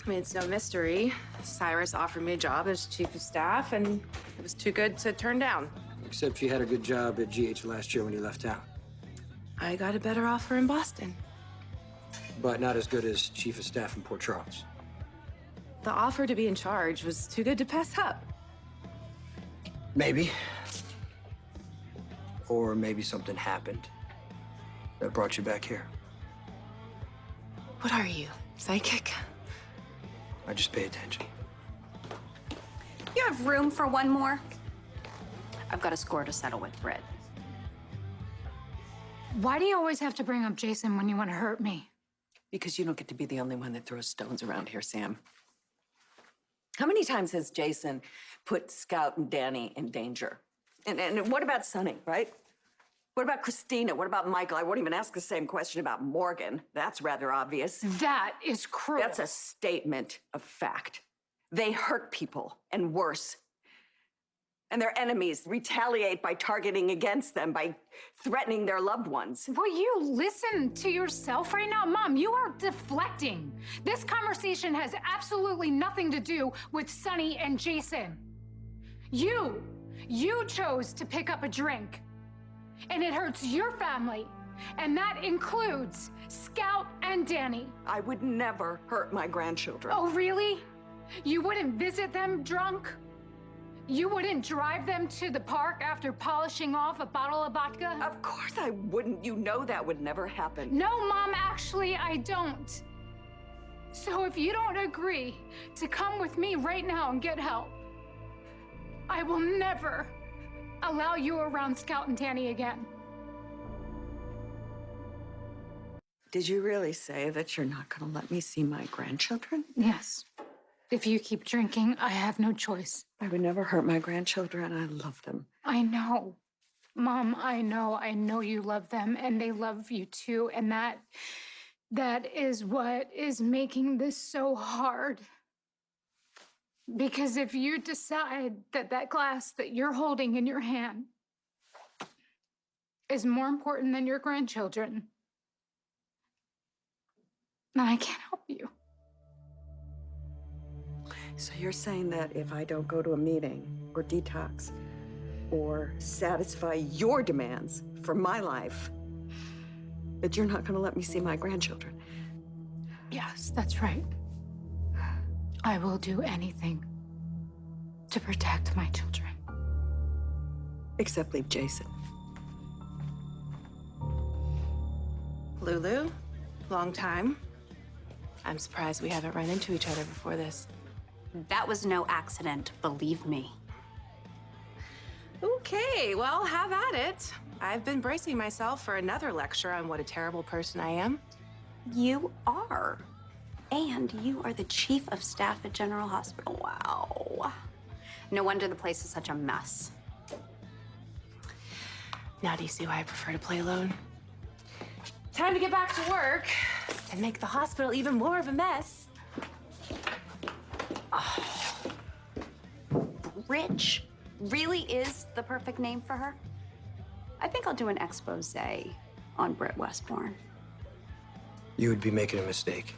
I mean, it's no mystery. Cyrus offered me a job as chief of staff, and it was too good to turn down. Except you had a good job at GH last year when you left town. I got a better offer in Boston. But not as good as chief of staff in Port Charles. The offer to be in charge was too good to pass up. Maybe. Or maybe something happened that brought you back here. What are you, psychic? I just pay attention. You have room for one more? I've got a score to settle with Britt. Why do you always have to bring up JaSam when you want to hurt me? Because you don't get to be the only one that throws stones around here, Sam. How many times has Jason put Scout and Danny in danger? And what about Sonny, right? What about Christina? What about Michael? I won't even ask the same question about Morgan. That's rather obvious. That is cruel. That's a statement of fact. They hurt people, and worse. And their enemies retaliate by targeting against them, by threatening their loved ones. Will you listen to yourself right now? Mom, you are deflecting. This conversation has absolutely nothing to do with Sonny and Jason. You chose to pick up a drink, and it hurts your family, and that includes Scout and Danny. I would never hurt my grandchildren. Oh, really? You wouldn't visit them drunk? You wouldn't drive them to the park after polishing off a bottle of vodka? Of course I wouldn't. You know that would never happen. No, Mom, actually, I don't. So if you don't agree to come with me right now and get help, I will never allow you around Scout and Danny again. Did you really say that you're not going to let me see my grandchildren? Yes. If you keep drinking, I have no choice. I would never hurt my grandchildren. I love them. I know. Mom, I know you love them, and they love you too, and that is what is making this so hard. Because if you decide that that glass that you're holding in your hand is more important than your grandchildren, then I can't help you. So you're saying that if I don't go to a meeting or detox or satisfy your demands for my life, that you're not going to let me see my grandchildren? Yes, that's right. I will do anything to protect my children. Except leave Jason. Lulu, long time. I'm surprised we haven't run into each other before this. That was no accident, believe me. Okay, well, have at it. I've been bracing myself for another lecture on what a terrible person I am. You are. And you are the chief of staff at General Hospital. Wow. No wonder the place is such a mess. Now do you see why I prefer to play alone? Time to get back to work and make the hospital even more of a mess. Oh. Rich really is the perfect name for her. I think I'll do an expose on Britt Westbourne. You would be making a mistake.